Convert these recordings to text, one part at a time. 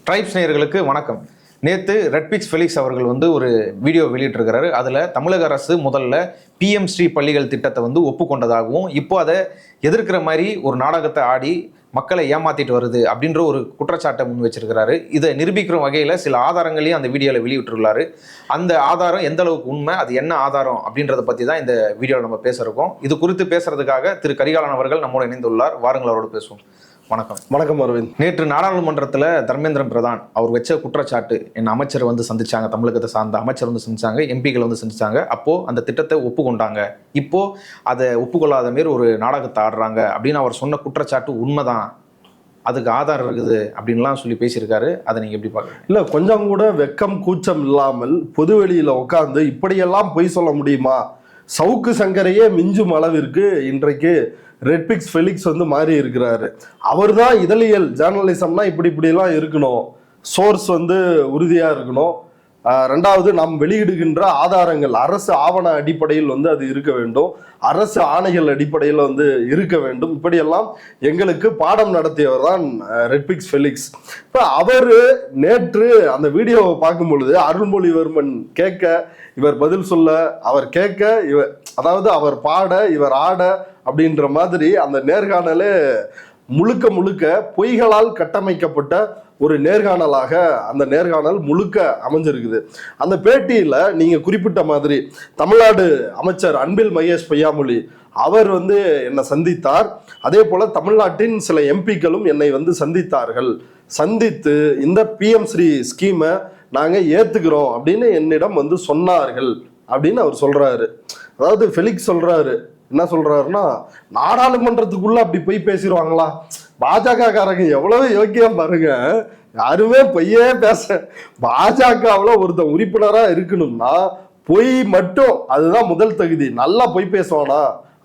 Tribes நேயர்களுக்கு வணக்கம். நேற்று ரெட்பிக்ஸ் ஃபெலிக்ஸ் அவர்கள் ஒரு வீடியோ வெளியிட்டிருக்கிறாரு. அதில் தமிழக அரசு முதல்ல பிஎம் ஸ்ரீ பள்ளிகள் திட்டத்தை ஒப்புக்கொண்டதாகவும் இப்போ அதை எதிர்க்கிற மாதிரி ஒரு நாடகத்தை ஆடி மக்களை ஏமாத்திட்டு வருது அப்படின்ற ஒரு குற்றச்சாட்டை முன் வச்சிருக்கிறாரு. இதை நிரூபிக்கிற வகையில் சில ஆதாரங்களையும் அந்த வீடியோவில் வெளியிட்டுள்ளாரு. அந்த ஆதாரம் எந்த அளவுக்கு உண்மை, அது என்ன ஆதாரம் அப்படின்றத பற்றி தான் இந்த வீடியோவில் நம்ம பேச இருக்கோம். இது குறித்து பேசுறதுக்காக திரு கரிகாலன் அவர்கள் நம்மோடு இணைந்துள்ளார். வாருங்கள், அவரோடு பேசுவோம். வணக்கம். வணக்கம் அரவிந்த். நேற்று நாடாளுமன்றத்தில் தர்மேந்திர பிரதான் அவர் வச்ச குற்றச்சாட்டு, என் அமைச்சர் சந்திச்சாங்க, தமிழகத்தை சார்ந்த அமைச்சர் சந்திச்சாங்க, எம்பிக்கள் சந்திச்சாங்க, அப்போ அந்த திட்டத்தை ஒப்புக்கொண்டாங்க, இப்போ அதை ஒப்புக்கொள்ளாத மாரி ஒரு நாடகத்தை ஆடுறாங்க அப்படின்னு அவர் சொன்ன குற்றச்சாட்டு உண்மைதான், அதுக்கு ஆதாரம் இருக்குது அப்படின்லாம் சொல்லி பேசியிருக்காரு. அதை நீங்க எப்படி பார்க்குறீங்க? இல்லை, கொஞ்சம் கூட வெக்கம் கூச்சம் இல்லாமல் பொதுவெளியில் உட்கார்ந்து இப்படியெல்லாம் பொய் சொல்ல முடியுமா? சவுக்கு சங்கரையே மிஞ்சும் அளவிற்கு இன்றைக்கு ரெட்பிக்ஸ் ஃபெலிக்ஸ் மாறி இருக்கிறாரு. அவர் தான் இதழியல் ஜேர்னலிசம்னா இப்படிலாம் இருக்கணும், சோர்ஸ் உறுதியாக இருக்கணும், ரெண்டாவது நாம் வெளியிடுகின்ற ஆதாரங்கள் அரசு ஆவண அடிப்படையில் அது இருக்க வேண்டும், அரசு ஆணைகள் அடிப்படையில் இருக்க வேண்டும், இப்படியெல்லாம் எங்களுக்கு பாடம் நடத்தியவர் தான் ரெட்பிக்ஸ் ஃபெலிக்ஸ். இப்போ அவர் நேற்று அந்த வீடியோவை பார்க்கும் பொழுது அருள்மொழிவர்மன் கேட்க இவர் பதில் சொல்ல, அவர் கேட்க இவர், அதாவது அவர் பாட இவர் ஆட அப்படின்ற மாதிரி அந்த நேர்காணலே முழுக்க முழுக்க பொய்களால் கட்டமைக்கப்பட்ட ஒரு நேர்காணலாக அந்த நேர்காணல் முழுக்க அமைஞ்சிருக்குது. அந்த பேட்டியில நீங்க குறிப்பிட்ட மாதிரி தமிழ்நாடு அமைச்சர் அன்பில் மகேஷ் பொய்யாமொழி அவர் என்னை சந்தித்தார். அதே போல தமிழ்நாட்டின் சில எம்பிக்களும் என்னை சந்தித்தார்கள். சந்தித்து இந்த பிஎம் ஸ்ரீ ஸ்கீமை நாங்க ஏத்துக்கிறோம் அப்படின்னு என்னிடம் சொன்னார்கள் அப்படின்னு அவர் சொல்றாரு. அதாவது ஃபெலிக்ஸ் சொல்றாரு, என்ன சொல்றாருன்னா, நாடாளுமன்றத்துக்குள்ள அப்படி போய் பேசிடுவாங்களா? பாஜக காரங்க எவ்வளவு யோக்கியம் பாருங்க, யாருமே பொய்யே பேச, பாஜகவில் ஒருத்தன் உறுப்பினரா இருக்கணும்னா பொய் மட்டும், அதுதான் முதல் தகுதி. நல்லா பொய் பேசுவானா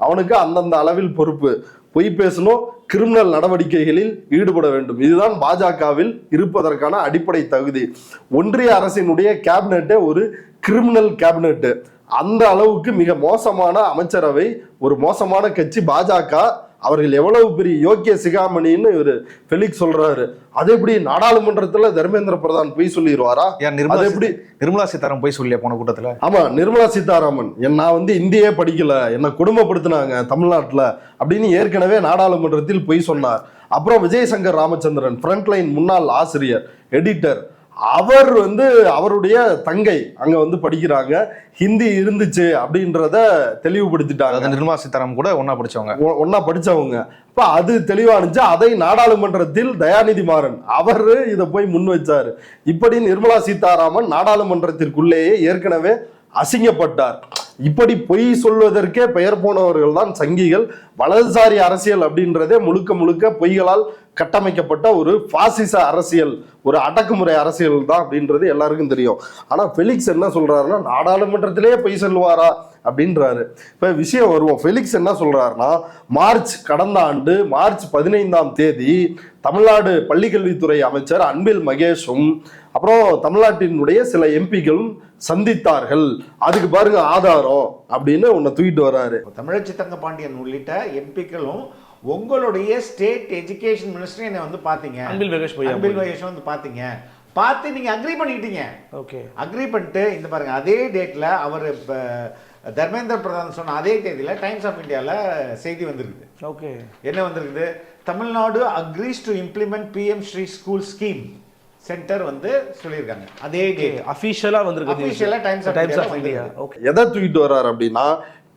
அவனுக்கு அந்தந்த அளவில் பொறுப்பு, பொய் பேசணும், கிரிமினல் நடவடிக்கைகளில் ஈடுபட வேண்டும். இதுதான் பாஜகவில் இருப்பதற்கான அடிப்படை தகுதி. ஒன்றிய அரசினுடைய கேபினெட்டே ஒரு கிரிமினல் கேபினெட். அந்த அளவுக்கு மிக மோசமான அமைச்சரவை, ஒரு மோசமான கட்சி பாஜக. அவர்கள் எவ்வளவு பெரிய யோக்கிய சிகாமணின்னு இவர் ஃபெலிக்ஸ் சொல்றாரு. அது எப்படி நாடாளுமன்றத்துல தர்மேந்திர பிரதான் போய் சொல்லிடுவாரா? எப்படி நிர்மலா சீதாராமன் போய் சொல்லியா போன கூட்டத்துல? ஆமா, நிர்மலா சீதாராமன் நான் இந்தியே படிக்கல, என்னை குடும்பப்படுத்தினாங்க தமிழ்நாட்டுல அப்படின்னு ஏற்கனவே நாடாளுமன்றத்தில் போய் சொன்னார். அப்புறம் விஜயசங்கர் ராமச்சந்திரன், ஃப்ரண்ட்லைன் முன்னாள் ஆசிரியர், எடிட்டர், அவர் அவருடைய தங்கை அங்க படிக்கிறாங்க, ஹிந்தி இருந்துச்சு அப்படின்றத தெளிவுபடுத்திட்டாங்க. நிர்மலா சீதாராமன் கூட ஒன்னா படிச்சவங்க. இப்ப அது தெளிவானுச்சு. அதை நாடாளுமன்றத்தில் தயாநிதி மாறன் அவர் இதை போய் முன் வச்சாரு. இப்படி நிர்மலா சீதாராமன் நாடாளுமன்றத்திற்குள்ளேயே ஏற்கனவே அசிங்கப்பட்டார். இப்படி பொய் சொல்வதற்கே பெயர் போனவர்கள் தான் சங்கிகள். வலதுசாரி அரசியல் அப்படின்றதே முழுக்க முழுக்க பொய்களால் கட்டமைக்கப்பட்ட ஒரு பாசிச அரசியல், ஒரு அடக்குமுறை அரசியல் தான் அப்படின்றது எல்லாருக்கும் தெரியும். ஆனா ஃபெலிக்ஸ் என்ன சொல்றாருன்னா, நாடாளுமன்றத்திலே பொய் சொல்லுவாரா அப்படின்றாரு. இப்ப விஷயம் வருவோம். ஃபெலிக்ஸ் என்ன சொல்றாருன்னா, கடந்த ஆண்டு மார்ச் 15ஆம் தேதி தமிழ்நாடு பள்ளிக்கல்வித்துறை அமைச்சர் அன்பில் மகேஷும் அப்புறம் தமிழ்நாட்டினுடைய சில எம்பிக்களும் சந்தித்தார்கள், அதுக்கு பாருங்க ஆதாரம் அப்படின்னு உன்னை தூக்கிட்டு வர்றாரு. தமிழச்சி தங்க பாண்டியன் உள்ளிட்ட எம்பிக்களும் உங்களுடைய ஸ்டேட் எஜுகேஷன் மினிஸ்டர் என்னை பார்த்தீங்க, அன்பில் மகேஷ் பார்த்தீங்க, பார்த்து நீங்க அக்ரி பண்ணிக்கிட்டீங்க. ஓகே, அக்ரி பண்ணிட்டு இந்த பாருங்க அதே டேட்ல அவர் தர்மேந்திர பிரதான் சொன்ன அதே தேதியில டைம்ஸ் ஆஃப் இந்தியாவில் செய்தி வந்திருக்குது. ஓகே, என்ன வந்திருக்குது? Tamil Nadu agrees to implement PM Shri school scheme centre சொல்லியிருக்காங்க. அதே டேட் அஃபிஷியலா வந்திருக்கு. அஃபிஷியலா டைம்ஸ் ஆஃப் இந்தியா. ஓகே, எதை தூக்கிட்டு வர்றாரு அப்படின்னா,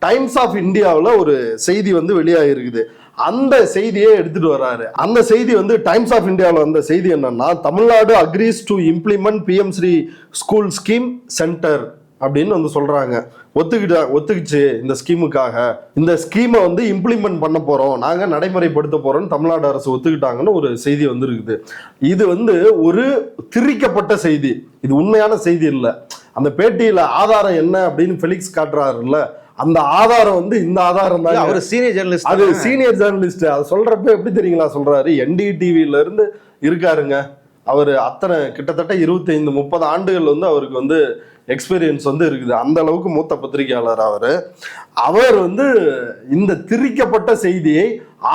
டைம்ஸ் ஆஃப் இந்தியாவில் ஒரு செய்தி வெளியாகிருக்குது. அந்த செய்தியை எடுத்துட்டு வர்றாரு. அந்த செய்தி டைம்ஸ் ஆஃப் இந்தியாவில் வந்த செய்தி என்னன்னா, Tamil Nadu agrees to implement PM Shri school scheme centre அப்படின்னு சொல்றாங்க. ஒத்துக்கிச்சு இந்த ஸ்கீமுக்காக, இந்த ஸ்கீமை இம்ப்ளிமெண்ட் பண்ண போறோம், நாங்க நடைமுறைப்படுத்த போறோம், தமிழ்நாடு அரசு ஒத்துக்கிட்டாங்கன்னு ஒரு செய்தி இருக்குது. இது ஒரு திரிக்கப்பட்ட செய்தி, இது உண்மையான செய்தி இல்லை. அந்த பேட்டியில ஆதாரம் என்ன அப்படின்னு ஃபெலிக்ஸ் காட்டுறாருல்ல, அந்த ஆதாரம் இந்த ஆதாரம் தான். அவர் சீனியர் ஜேர்னலிஸ்ட், அது சீனியர் ஜேர்னலிஸ்ட். அது சொல்றப்ப எப்படி தெரியுங்களா சொல்றாரு? NDTVல இருந்து இருக்காருங்க அவர். அத்தனை கிட்டத்தட்ட 25-30 ஆண்டுகள் அவருக்கு எக்ஸ்பீரியன்ஸ் இருக்குது. அந்த அளவுக்கு மூத்த பத்திரிகையாளர் அவர் இந்த திரிக்கப்பட்ட செய்தியை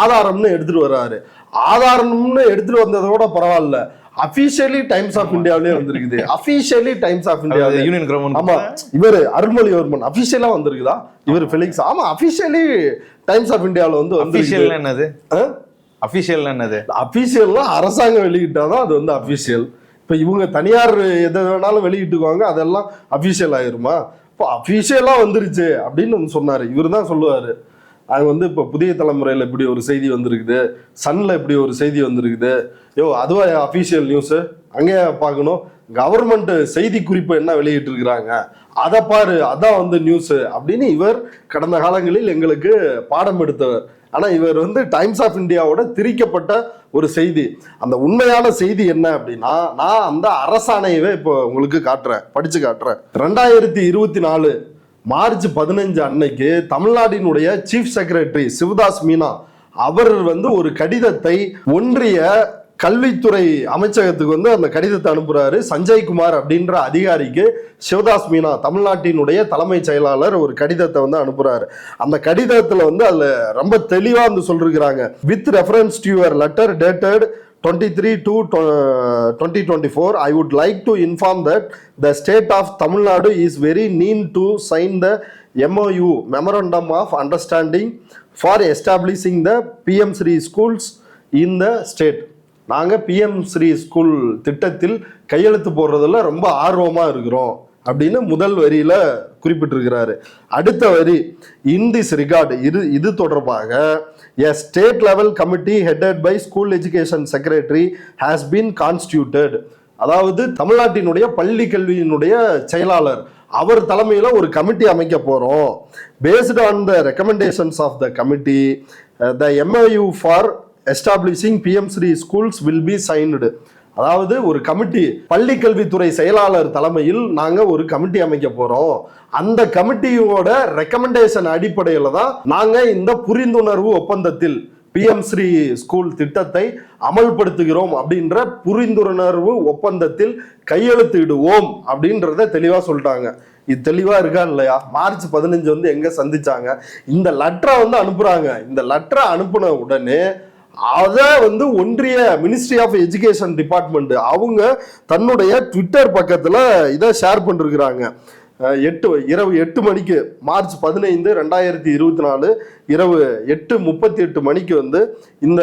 ஆதாரம்னு எடுத்துட்டு வர்றாரு. ஆதாரம்னு எடுத்துட்டு வந்ததோட பரவாயில்ல, அபிஷியலி டைம்ஸ் ஆஃப் இந்தியாவிலே வந்திருக்குது. Officially Times of India union government. ஆமா, இவர் அருள்மொழிவர்மன் அபிஷியலா வந்திருக்குதா, இவர் ஃபெலிக்ஸ். ஆமா, அபிஷியலி டைம்ஸ் ஆஃப் இந்தியாவில் வந்து அபிஷியல் என்னது? அபிஷியல் என்னது? அபிஷியல்னா அரசாங்கம் வெளியிட்டாதான் அது வந்து அபிஷியல். இப்ப இவங்க தனியார் எதை வேணாலும் வெளியிட்டுக்குவாங்க, அதெல்லாம் அபிஷியல் ஆயிருமா? இப்போ அபிஷியலா வந்துருச்சு அப்படின்னு சொன்னாரு. இவர் தான் சொல்லுவாரு, அது வந்து இப்போ புதிய தலைமுறையில் இப்படி ஒரு செய்தி வந்திருக்குது, சன்ல இப்படி ஒரு செய்தி வந்திருக்குது, யோ அதுவா அஃபீஷியல் நியூஸு, அங்கே பார்க்கணும், கவர்மெண்ட் செய்தி குறிப்பு என்ன வெளியிட்டு இருக்கிறாங்க அதை பாரு, அதான் வந்து நியூஸு அப்படின்னு இவர் கடந்த காலங்களில் எங்களுக்கு பாடம் எடுத்தவர். ஆனால் இவர் வந்து டைம்ஸ் ஆஃப் இந்தியாவோட திரிக்கப்பட்ட ஒரு செய்தி. அந்த உண்மையான செய்தி என்ன அப்படின்னா, நான் அந்த அரசாணையவே இப்போ உங்களுக்கு காட்டுறேன், படிச்சு காட்டுறேன். 2024 மார்ச் 15 அன்னைக்கு தமிழ்நாட்டினுடைய சீஃப் செக்ரட்டரி சிவதாஸ் மீனா அவர் வந்து ஒரு கடிதத்தை ஒன்றிய கல்வித்துறை அமைச்சகத்துக்கு வந்து அந்த கடிதத்தை அனுப்புறாரு. சஞ்சய்குமார் அப்படின்ற அதிகாரிக்கு சிவதாஸ் மீனா தமிழ்நாட்டினுடைய தலைமைச் செயலாளர் ஒரு கடிதத்தை வந்து அனுப்புறாரு. அந்த கடிதத்துல வந்து அதுல ரொம்ப தெளிவா வந்து சொல்லிருக்கிறாங்க, with reference to your letter dated 23/2/2024 I would like to inform that the state of Tamil Nadu is very keen to sign the MOU Memorandum of Understanding for establishing the PM Shri schools in the state. நாங்க PM Shri school திட்டத்தில் கையெழுத்து போடுறதுல ரொம்ப ஆர்வமா இருக்கிறோம் அப்படின்னு முதல் வரியில குறிப்பிட்டிருக்கிறாரு. அடுத்த வரி, இன் திஸ் ரிகார்டு, இது தொடர்பாக a state level committee headed by school education secretary has been constituted. அதாவது தமிழ்நாட்டினுடைய பள்ளி கல்வியினுடைய செயலாளர் அவர் தலைமையில ஒரு கமிட்டி அமைக்க போறோம். based on the recommendations of the committee the MOU for establishing PM Shri schools will be signed. அதாவது ஒரு கமிட்டி, பள்ளி கல்வித்துறை செயலாளர் தலைமையில் நாங்க ஒரு கமிட்டி அமைக்க போறோம். அந்த கமிட்டியோட ரெக்கமெண்டேஷன் அடிப்படையில தான் நாங்க இந்த புரிந்துணர்வு ஒப்பந்தத்தில் PM Shri ஸ்கூல் திட்டத்தை அமல்படுத்துகிறோம் அப்படின்ற புரிந்துணர்வு ஒப்பந்தத்தில் கையெழுத்திடுவோம் அப்படின்றத தெளிவா சொல்லிட்டாங்க. இது தெளிவா இருக்கா இல்லையா? மார்ச் 15 வந்து எங்க சந்திச்சாங்க, இந்த லெட்டரை வந்து அனுப்புறாங்க. இந்த லெட்டரை அனுப்புன உடனே அதை வந்து ஒன்றிய மினிஸ்ட்ரி ஆஃப் எஜுகேஷன் டிபார்ட்மெண்ட் அவங்க தன்னுடைய ட்விட்டர் பக்கத்துல இதை ஷேர் பண்ணிருக்கிறாங்க. இரவு 8 மணிக்கு மார்ச் 15 2024 இரவு 8:38 மணிக்கு வந்து இந்த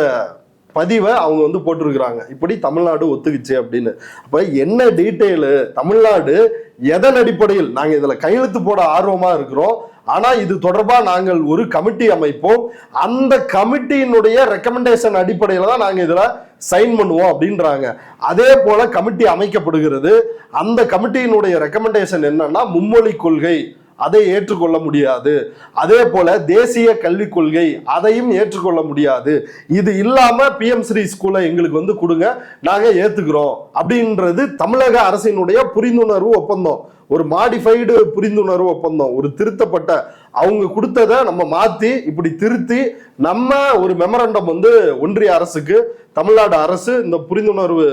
பதிவை அவங்க வந்து போட்டிருக்கிறாங்க, இப்படி தமிழ்நாடு ஒத்துக்குச்சு அப்படின்னு. அப்ப என்ன டீட்டெயிலு, தமிழ்நாடு எதன் அடிப்படையில் நாங்க இதுல கையெழுத்து போட ஆர்வமா இருக்கிறோம், ஆனா இது தொடர்பா நாங்கள் ஒரு கமிட்டி அமைப்போம், அந்த கமிட்டியினுடைய ரெக்கமெண்டேஷன் அடிப்படையில தான் நாங்க இதுல சைன் பண்ணுவோம் அப்படின்றாங்க. அதே போல கமிட்டி அமைக்கப்படுகிறது. அந்த கமிட்டியினுடைய ரெக்கமெண்டேஷன் என்னன்னா, மும்மொழி கொள்கை, அதை ஏற்றுக்கொள்ள முடியாது. அதே போல தேசிய கல்விக் கொள்கை, அதையும் ஏற்றுக்கொள்ள முடியாது. இது இல்லாம PM Shri ஸ்கூலை எங்களுக்கு வந்து கொடுங்க, நாங்க ஏத்துக்கிறோம் அப்படின்றது தமிழக அரசினுடைய புரிந்துணர்வு ஒப்பந்தம். ஒரு மாடிஃபைடு புரிந்துணர்வு ஒப்பந்தம், ஒரு திருத்தப்பட்ட, அவங்க கொடுத்ததை நம்ம மாத்தி இப்படி திருத்தி நம்ம ஒரு மெமரண்டம் வந்து ஒன்றிய அரசுக்கு தமிழ்நாடு அரசு இந்த புரிந்துணர்வு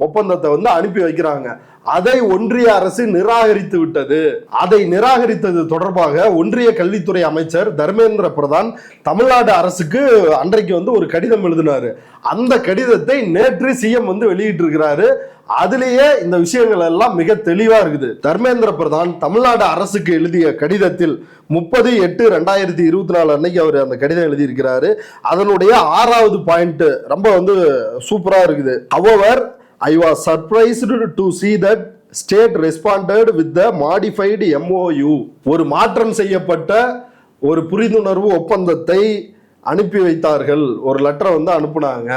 ஒப்பந்தத்தை வந்து அனுப்பி வைக்கிறாங்க. அதை ஒன்றிய அரசு நிராகரித்து விட்டது. அதை நிராகரித்தது தொடர்பாக ஒன்றிய கல்வித்துறை அமைச்சர் தர்மேந்திர பிரதான் தமிழ்நாடு அரசுக்கு அன்றைக்கு வந்து ஒரு கடிதம் எழுதினாரு. அந்த கடிதத்தை நேற்று CM வந்து வெளியிட்டு இருக்கிறாரு. அதுலேயே இந்த விஷயங்கள் எல்லாம் மிக தெளிவா இருக்குது. தர்மேந்திர பிரதான் தமிழ்நாடு அரசுக்கு எழுதிய கடிதத்தில் 30/8/2024 அன்னைக்கு அவர் அந்த கடிதம் எழுதி இருக்கிறாரு. அதனுடைய 6வது பாயிண்ட் ரொம்ப வந்து சூப்பரா இருக்குது. However, I was surprised to see that state responded with the modified MOU. ஒரு மாற்றம் செய்யப்பட்ட ஒரு புரிந்துணர்வு ஒப்பந்தத்தை அனுப்பி வைத்தார்கள், ஒரு லெட்டரை வந்து அனுப்புனாங்க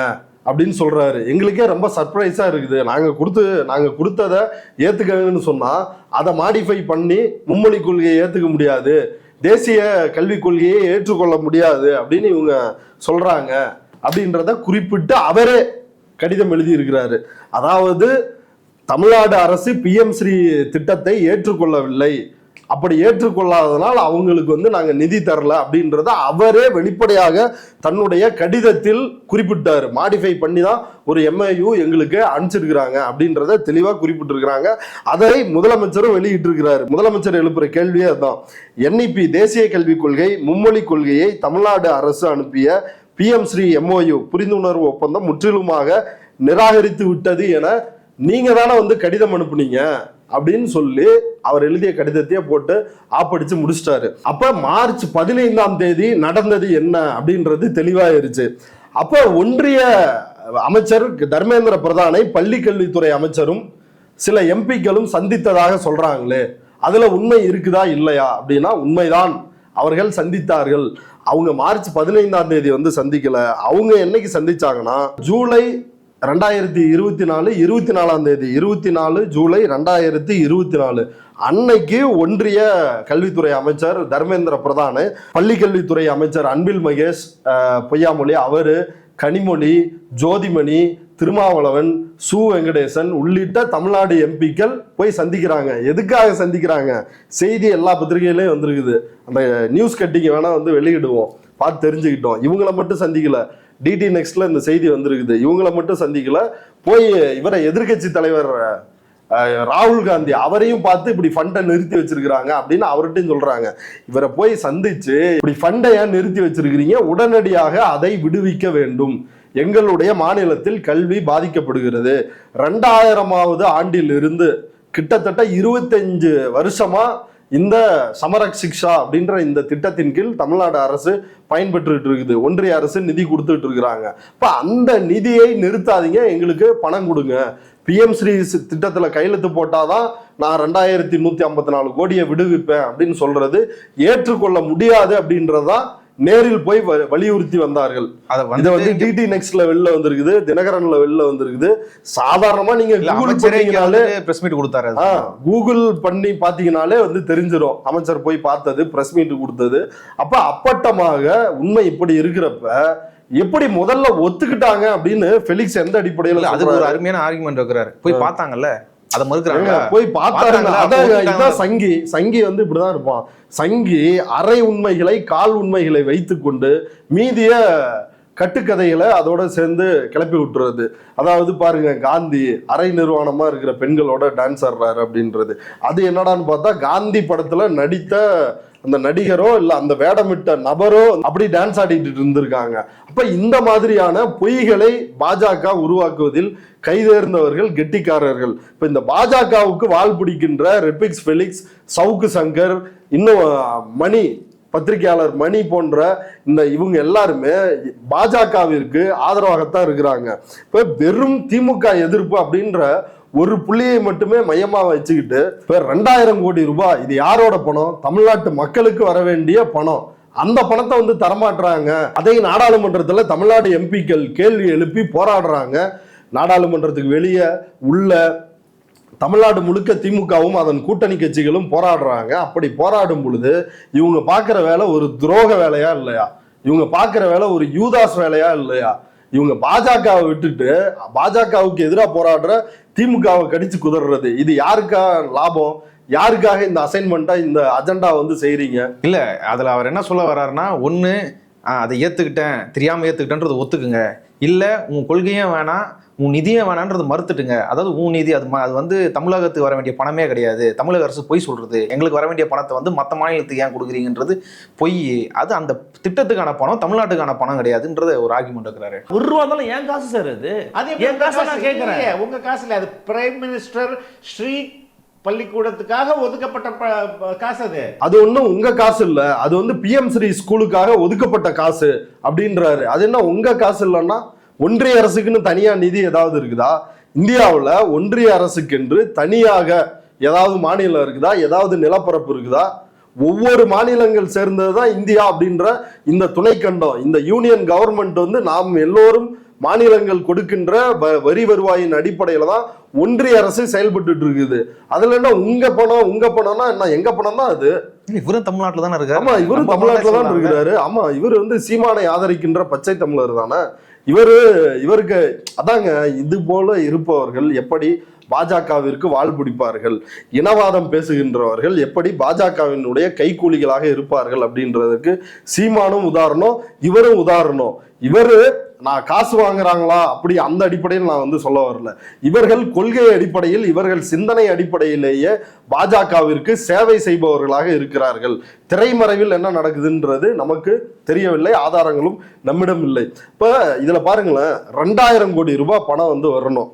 அப்படின்னு சொல்றாரு. எங்களுக்கே ரொம்ப சர்ப்ரைஸா இருக்குது. நாங்க கொடுத்ததை ஏத்துக்கங்கன்னு சொன்னா அதை மாடிஃபை பண்ணி மும்மொழி கொள்கையை ஏத்துக்க முடியாது, தேசிய கல்விக் கொள்கையை ஏற்றுக்கொள்ள முடியாது அப்படின்னு இவங்க சொல்றாங்க அப்படின்றத குறிப்பிட்டு அவரே கடிதம் எழுதி இருக்கிறாரு. அதாவது தமிழ்நாடு அரசு PM Shri திட்டத்தை ஏற்றுக்கொள்ளவில்லை, அப்படி ஏற்றுக்கொள்ளாததனால் அவங்களுக்கு வந்து நாங்க நிதி தரல அப்படின்றத அவரே வெளிப்படையாக தன்னுடைய கடிதத்தில் குறிப்பிட்டாரு. மாடிஃபை பண்ணி தான் ஒரு MOU எங்களுக்கு அனுப்பிச்சிருக்கிறாங்க அப்படின்றத தெளிவா குறிப்பிட்டிருக்கிறாங்க. அதை முதலமைச்சரும் வெளியிட்டு இருக்கிறாரு. முதலமைச்சர் எழுப்புற கேள்வியே அதுதான். NEP தேசிய கல்விக் கொள்கை மும்மொழி கொள்கையை தமிழ்நாடு அரசு அனுப்பிய PM ஸ்ரீ MOU புரிந்துணர்வு ஒப்பந்தம் முற்றிலுமாக நிராகரித்து விட்டது என நீங்க தானே வந்து கடிதம் அனுப்புனீங்க அப்படின்னு சொல்லி அவர் எழுதிய கடிதத்தையே போட்டு ஆப்படிச்சு முடிச்சிட்டாரு. அப்ப மார்ச் 15ஆம் தேதி நடந்தது என்ன அப்படின்றது தெளிவாயிருச்சு. அப்ப ஒன்றிய அமைச்சர் தர்மேந்திர பிரதானை பள்ளி கல்வித்துறை அமைச்சரும் சில எம்பிக்களும் சந்தித்ததாக சொல்றாங்களே, அதுல உண்மை இருக்குதா இல்லையா அப்படின்னா உண்மைதான், அவர்கள் சந்தித்தார்கள். அவங்க மார்ச் 15ஆம் தேதி வந்து சந்திக்கல. அவங்க என்னைக்கு சந்திச்சாங்கன்னா ஜூலை 2024 24ஆம் தேதி 24 ஜூலை 2024 அன்னைக்கு ஒன்றிய கல்வித்துறை அமைச்சர் தர்மேந்திர பிரதான், பள்ளி கல்வித்துறை அமைச்சர் அன்பில் மகேஷ் பொய்யாமொழி, அவரு கனிமொழி, ஜோதிமணி, திருமாவளவன், சு வெங்கடேசன் உள்ளிட்ட தமிழ்நாடு எம்பிக்கள் போய் சந்திக்கிறாங்க. எதுக்காக சந்திக்கிறாங்க? செய்தி எல்லா பத்திரிகையிலையும் வந்திருக்குது. அந்த நியூஸ் கட்டிங்க வேணா வந்து வெளியிடுவோம், பார்த்து தெரிஞ்சுக்கிட்டோம். இவங்களை மட்டும் சந்திக்கல, டிடி நெக்ஸ்ட்ல இந்த செய்தி வந்திருக்குது. இவங்களை மட்டும் சந்திக்கல, போய் இவரை எதிர்கட்சி தலைவர் ராகுல் காந்தி அவரையும் பார்த்து இப்படி ஃபண்டை நிறுத்தி வச்சிருக்கிறாங்க அப்படின்னு அவர்கிட்டையும் சொல்றாங்க. இவரை போய் சந்திச்சு இப்படி ஃபண்டை ஏன் நிறுத்தி வச்சிருக்கிறீங்க, உடனடியாக அதை விடுவிக்க வேண்டும், எங்களுடைய மாநிலத்தில் கல்வி பாதிக்கப்படுகிறது. 2000ஆவது ஆண்டில் இருந்து கிட்டத்தட்ட 25 வருஷமா இந்த சமரக் சிக்ஷா அப்படின்ற இந்த திட்டத்தின் கீழ் தமிழ்நாடு அரசு பயன்பெற்று இருக்குது. ஒன்றிய அரசு நிதி கொடுத்துட்டு இருக்கிறாங்க. இப்ப அந்த நிதியை நிறுத்தாதீங்க, எங்களுக்கு பணம் கொடுங்க. PM ஸ்ரீ திட்டத்துல கையெழுத்து போட்டாதான் நான் 2154 கோடியை விடுவிப்பேன் அப்படின்னு சொல்றது ஏற்றுக்கொள்ள முடியாது அப்படின்றதான் நேரில் போய் வலியுறுத்தி வந்தார்கள். இதை வந்து டிடி நெக்ஸ்ட்ல வெளில வந்திருக்குது, தினகரன்ல வெளில வந்திருக்குது. சாதாரணமா நீங்க பிரஸ் மீட் கொடுத்தாரு, கூகுள் பண்ணி பாத்தீங்கன்னாலே வந்து தெரிஞ்சிடும் அமைச்சர் போய் பார்த்தது, பிரஸ் மீட் கொடுத்தது. அப்ப அப்பட்டமாக உண்மை இப்படி இருக்கிறப்ப எப்படி முதல்ல ஒத்துக்கிட்டாங்க அப்படின்னு ஃபெலிக்ஸ் எந்த அடிப்படையில்? அது ஒரு அருமையான ஆர்குமெண்ட் வைக்கிறாரு. போய் பார்த்தாங்கல்ல, அதை மறுக்கிறாங்க. போய் பார்த்தாருங்க. அதான் சங்கி வந்து இப்படிதான் இருப்பான். சங்கி அரை உண்மைகளை கால் உண்மைகளை வைத்துக்கொண்டு மீதிய கட்டுக்கதைகளை அதோட சேர்ந்து கிளப்பி விட்டுறது. அதாவது பாருங்க, காந்தி அரை நிர்வாணமா இருக்கிற பெண்களோட டான்ஸ் ஆடுறாரு அப்படின்றது. அது என்னடான்னு பார்த்தா காந்தி படத்துல நடித்த அந்த நடிகரோ இல்ல அந்த வேடமிட்ட நபரோ அப்படி டான்ஸ் ஆடிட்டு இருந்திருக்காங்க. அப்ப இந்த மாதிரியான பொய்களை பாஜக உருவாக்குவதில் கைதேர்ந்தவர்கள் கெட்டிக்காரர்கள். இப்ப இந்த பாஜகவுக்கு வால் பிடிக்கின்ற ரெட்பிக்ஸ் ஃபெலிக்ஸ், சவுக்கு சங்கர், இன்னும் மணி பத்திரிகையாளர் மணி போன்ற இந்த இவங்க எல்லாருமே பாஜகவிற்கு ஆதரவாகத்தான் இருக்கிறாங்க. இப்ப வெறும் திமுக எதிர்ப்பு அப்படின்ற ஒரு புள்ளியை மட்டுமே மையமா வச்சுக்கிட்டு இப்ப 2000 கோடி ரூபாய், இது யாரோட பணம்? தமிழ்நாட்டு மக்களுக்கு வர வேண்டிய பணம். அந்த பணத்தை வந்து தரமாட்டுறாங்க. அதை நாடாளுமன்றத்துல தமிழ்நாடு எம்பிக்கள் கேள்வி எழுப்பி போராடுறாங்க. நாடாளுமன்றத்துக்கு வெளியே உள்ள தமிழ்நாடு முழுக்க திமுகவும் அதன் கூட்டணி கட்சிகளும் போராடுறாங்க. அப்படி போராடும் பொழுது இவங்க பார்க்குற வேலை ஒரு துரோக வேலையா இல்லையா? இவங்க பார்க்குற வேலை ஒரு யூதாஸ் வேலையா இல்லையா? இவங்க பாஜகவை விட்டுட்டு பாஜகவுக்கு எதிராக போராடுற திமுகவை கடிச்சு குதறது. இது யாருக்காக லாபம்? யாருக்காக இந்த அசைன்மெண்ட்டா இந்த அஜெண்டா வந்து செய்றீங்க? இல்ல, அதுல அவர் என்ன சொல்ல வர்றாருன்னா, ஒண்ணு அதை ஏத்துக்கிட்டேன், தெரியாம ஏத்துக்கிட்டேன்றது ஒத்துக்குங்க, இல்ல உன் கொள்கையும் வேணாம், உன் நிதியும் வேணான்றது மறுத்துட்டுங்க. அதாவது உன் நிதி அது வந்து தமிழகத்துக்கு வர வேண்டிய பணமே கிடையாது, தமிழக அரசு பொய் சொல்றது, எங்களுக்கு வர வேண்டிய பணத்தை வந்து மற்ற மாநிலத்துக்கு ஏன் கொடுக்குறீங்கன்றது பொய், அது அந்த திட்டத்துக்கான பணம் தமிழ்நாட்டுக்கான பணம் கிடையாதுன்றது ஒரு ஆர்குமெண்ட் இருக்கிறாரு. ₹1 இருந்தாலும் ஏன் காசு சார்? அது ஏன் காசு? நான் கேட்கிறேன், உங்க காசு இல்ல, அது பிரைம் மினிஸ்டர் ஸ்ரீ பள்ளிக்கூடத்துக்காக ஒதுக்கப்பட்ட காசு. அது ஒண்ணும் உங்க காசு இல்ல, அது வந்து PM ஸ்ரீ ஸ்கூலுக்காக ஒதுக்கப்பட்ட காசு அப்படின்றாரு. அது என்ன உங்க காசு இல்லைன்னா ஒன்றிய அரசுக்குன்னு தனியா நிதி ஏதாவது இருக்குதா? இந்தியாவில் ஒன்றிய அரசுக்கென்று தனியாக ஏதாவது மாநிலம் இருக்குதா? ஏதாவது நிலப்பரப்பு இருக்குதா? ஒவ்வொரு மாநிலங்கள் சேர்ந்ததுதான் இந்தியா அப்படின்ற இந்த துணைக்கண்டம். இந்த யூனியன் கவர்மெண்ட் வந்து நாம் எல்லோரும் மாநிலங்கள் கொடுக்கின்ற வரி வருவாயின் அடிப்படையில தான் ஒன்றிய அரசு செயல்பட்டு இருக்குது. அதுல என்ன உங்க பணம்னா என்ன? எங்க பணம் தான் அது. இவரும் தமிழ்நாட்டுல தானே இருக்காரு. ஆமா, இவரும் தமிழ்நாட்டுல தான் இருக்கிறாரு. ஆமா, இவர் வந்து சீமானை ஆதரிக்கின்ற பச்சை தமிழர் தானே. இவருக்கு அதாங்க, இது போல இருப்பவர்கள் எப்படி பாஜகவிற்கு வால் பிடிப்பார்கள், இனவாதம் பேசுகின்றவர்கள் எப்படி பாஜகவினுடைய கைக்கூலிகளாக இருப்பார்கள் அப்படின்றதுக்கு சீமானும் உதாரணம், இவரும் உதாரணம். இவரு நான் காசு வாங்குறாங்களா அப்படி அந்த அடிப்படையில் நான் வந்து சொல்ல வரல. இவர்கள் கொள்கை அடிப்படையில், இவர்கள் சிந்தனை அடிப்படையிலேயே பாஜகவிற்கு சேவை செய்பவர்களாக இருக்கிறார்கள். திரைமறைவில் என்ன நடக்குதுன்றது நமக்கு தெரியவில்லை, ஆதாரங்களும் நம்மிடம் இல்லை. இப்ப இதுல பாருங்களேன், 2000 கோடி ரூபாய் பணம் வந்து வரணும்.